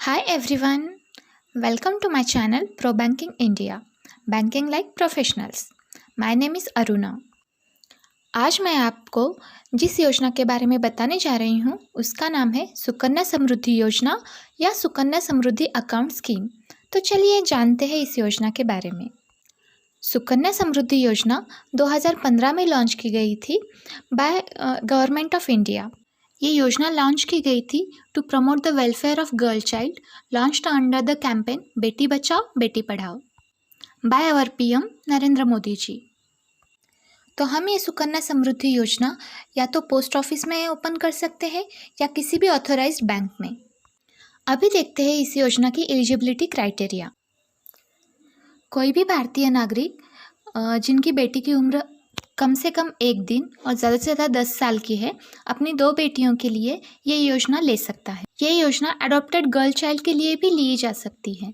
Hi everyone, welcome to my channel Pro Banking India, Banking like Professionals. My name is Aruna. आज मैं आपको जिस योजना के बारे में बताने जा रही हूँ उसका नाम है सुकन्या समृद्धि योजना या सुकन्या समृद्धि अकाउंट स्कीम। तो चलिए जानते हैं इस योजना के बारे में। सुकन्या समृद्धि योजना 2015 में लॉन्च की गई थी बाय गवर्नमेंट ऑफ इंडिया। ये योजना लॉन्च की गई थी to promote the welfare of girl child, launched under the campaign Beti Bachao Beti Padhao by our PM Narendra Modi ji. तो हम ये सुकन्या समृद्धि योजना या तो पोस्ट ऑफिस में ओपन कर सकते हैं या किसी भी ऑथोराइज्ड बैंक में। अभी देखते हैं इस योजना की एलिजिबिलिटी क्राइटेरिया। कोई भी भारतीय नागरिक जिनकी बेटी की उम्र कम से कम 1 दिन और ज़्यादा से ज़्यादा 10 साल की है, अपनी 2 बेटियों के लिए ये योजना ले सकता है। ये योजना अडॉप्टेड गर्ल चाइल्ड के लिए भी ली जा सकती है।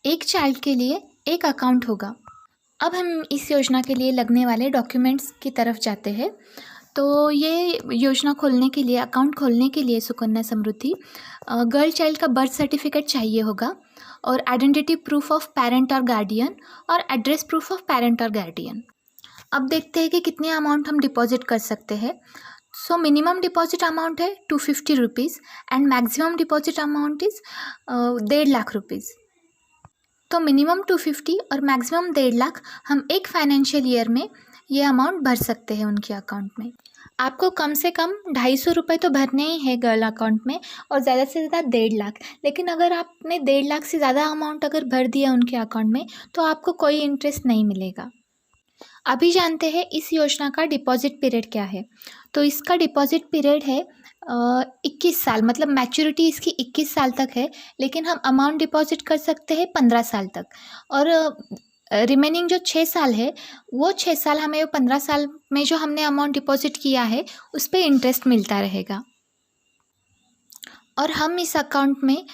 एक चाइल्ड के लिए एक अकाउंट होगा। अब हम इस योजना के लिए लगने वाले डॉक्यूमेंट्स की तरफ जाते हैं। तो ये योजना खोलने के लिए, अकाउंट खोलने के लिए सुकन्या समृद्धि, गर्ल चाइल्ड का बर्थ सर्टिफिकेट चाहिए होगा और आइडेंटिटी प्रूफ ऑफ पेरेंट और गार्डियन और एड्रेस प्रूफ ऑफ पेरेंट और गार्डियन। अब देखते हैं कि कितने अमाउंट हम डिपॉजिट कर सकते हैं। सो मिनिमम डिपॉजिट अमाउंट है 250 rupees and maximum deposit amount is 1.5 lakh rupees. तो मिनिमम 250 और मैक्सिमम 1.5 लाख हम एक फाइनेंशियल ईयर में ये अमाउंट भर सकते हैं उनके अकाउंट में। आपको कम से कम 250 रुपये तो भरने ही है गर्ल अकाउंट में और ज़्यादा से ज़्यादा 1.5 लाख। लेकिन अगर आपने 1.5 लाख से ज़्यादा अमाउंट अगर भर दिया उनके अकाउंट में तो आपको कोई इंटरेस्ट नहीं मिलेगा। अभी जानते हैं इस योजना का डिपॉजिट पीरियड क्या है। तो इसका डिपॉजिट पीरियड है 21 साल, मतलब मैच्योरिटी इसकी 21 साल तक है, लेकिन हम अमाउंट डिपॉजिट कर सकते हैं 15 साल तक। और रिमेनिंग जो 6 साल है वो 6 साल हमें 15 साल में जो हमने अमाउंट डिपॉजिट किया है उस पर इंटरेस्ट मिलता रहेगा। और हम इस अकाउंट में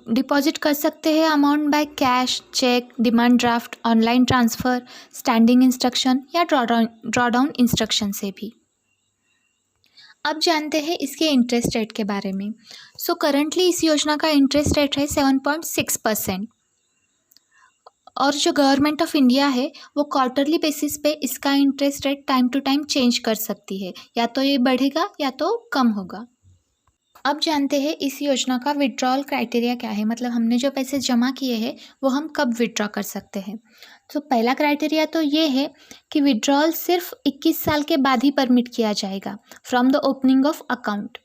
डिपॉजिट कर सकते हैं amount by cash, cheque, demand draft, online transfer, standing instruction या ड्रॉडाउन इंस्ट्रक्शन से भी। अब जानते हैं इसके इंटरेस्ट रेट के बारे में। सो करंटली इस योजना का इंटरेस्ट रेट है 7.6%। और जो गवर्नमेंट ऑफ इंडिया है वो क्वार्टरली बेसिस पे इसका interest rate time to time change कर सकती है, या तो ये बढ़ेगा या तो कम होगा। अब जानते हैं इस योजना का विड्रॉल क्राइटेरिया क्या है, मतलब हमने जो पैसे जमा किए हैं वो हम कब विड्रॉ कर सकते हैं। तो पहला क्राइटेरिया तो ये है कि विड्रॉल सिर्फ 21 साल के बाद ही परमिट किया जाएगा from the opening of account,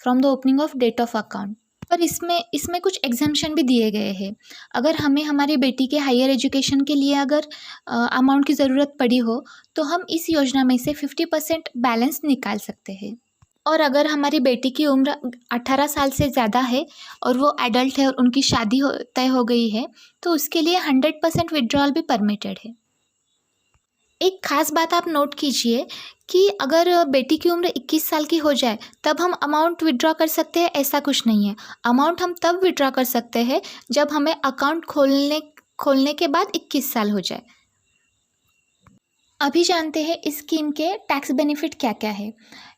from the opening of date of account. पर इसमें कुछ एग्जाम्पशन भी दिए गए हैं। अगर हमें हमारी बेटी के हायर एजुकेशन के लिए अगर अमाउंट की ज़रूरत पड़ी हो तो हम इस योजना में से 50% बैलेंस निकाल सकते हैं। और अगर हमारी बेटी की उम्र 18 साल से ज़्यादा है और वो एडल्ट है और उनकी शादी तय हो गई है तो उसके लिए 100% विड्रॉल भी परमिटेड है। एक ख़ास बात आप नोट कीजिए कि अगर बेटी की उम्र 21 साल की हो जाए तब हम अमाउंट विड्रॉ कर सकते हैं, ऐसा कुछ नहीं है। अमाउंट हम तब विड्रॉ कर सकते हैं जब हमें अकाउंट खोलने के बाद 21 साल हो जाए। अभी जानते हैं इस स्कीम के टैक्स बेनिफिट क्या क्या है।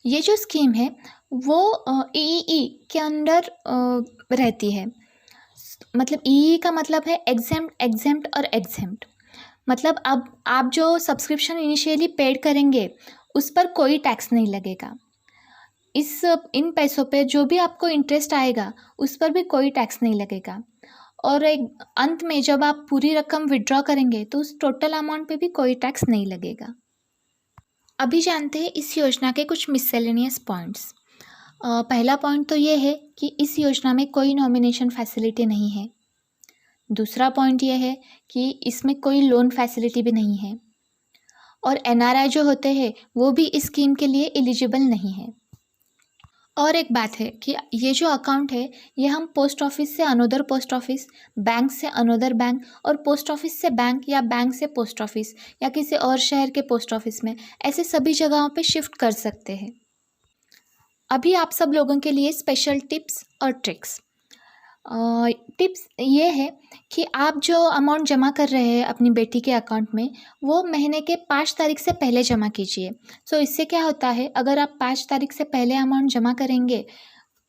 ये जो स्कीम है वो ईईई के अंडर रहती है। मतलब ईईई का मतलब है एग्जेम्प्ट और एग्जेम्प्ट। मतलब अब आप जो सब्सक्रिप्शन इनिशियली पेड करेंगे उस पर कोई टैक्स नहीं लगेगा। इन पैसों पे जो भी आपको इंटरेस्ट आएगा उस पर भी कोई टैक्स नहीं लगेगा। और एक अंत में जब आप पूरी रकम विड्रॉ करेंगे तो उस टोटल अमाउंट पे भी कोई टैक्स नहीं लगेगा। अभी जानते हैं इस योजना के कुछ मिससेलेनियस पॉइंट्स। पहला पॉइंट तो ये है कि इस योजना में कोई नॉमिनेशन फैसिलिटी नहीं है। दूसरा पॉइंट ये है कि इसमें कोई लोन फैसिलिटी भी नहीं है। और एनआरआई जो होते हैं वो भी इस स्कीम के लिए एलिजिबल नहीं है। और एक बात है कि ये जो अकाउंट है ये हम पोस्ट ऑफिस से अनोदर पोस्ट ऑफिस, बैंक से अनोदर बैंक और पोस्ट ऑफिस से बैंक या बैंक से पोस्ट ऑफिस या किसी और शहर के पोस्ट ऑफिस में, ऐसे सभी जगहों पे शिफ्ट कर सकते हैं। अभी आप सब लोगों के लिए स्पेशल टिप्स और ट्रिक्स। टिप्स ये है कि आप जो अमाउंट जमा कर रहे हैं अपनी बेटी के अकाउंट में वो महीने के 5 तारीख से पहले जमा कीजिए। सो इससे क्या होता है, अगर आप 5 तारीख से पहले अमाउंट जमा करेंगे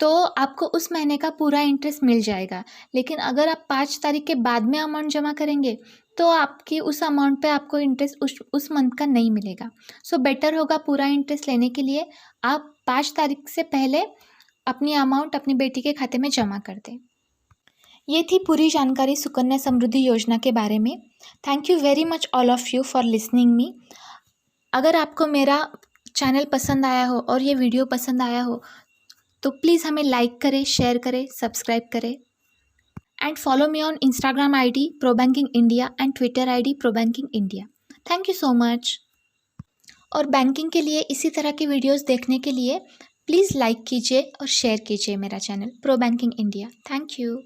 तो आपको उस महीने का पूरा इंटरेस्ट मिल जाएगा। लेकिन अगर आप 5 तारीख के बाद में अमाउंट जमा करेंगे तो आपकी उस अमाउंट पे आपको इंटरेस्ट उस मंथ का नहीं मिलेगा। सो बेटर होगा पूरा इंटरेस्ट लेने के लिए आप 5 तारीख से पहले अपनी अमाउंट अपनी बेटी के खाते में जमा कर दें। ये थी पूरी जानकारी सुकन्या समृद्धि योजना के बारे में। Thank you very much all of you for listening me. अगर आपको मेरा चैनल पसंद आया हो और ये वीडियो पसंद आया हो तो प्लीज़ हमें लाइक करें, शेयर करें, सब्सक्राइब करें and follow me on Instagram ID probanking India and Twitter ID probanking India. Thank you so much. और बैंकिंग के लिए इसी तरह की वीडियोस देखने के लिए प्लीज़ लाइक कीजिए और शेयर कीजिए मेरा चैनल प्रोबैंकिंग इंडिया। Thank you.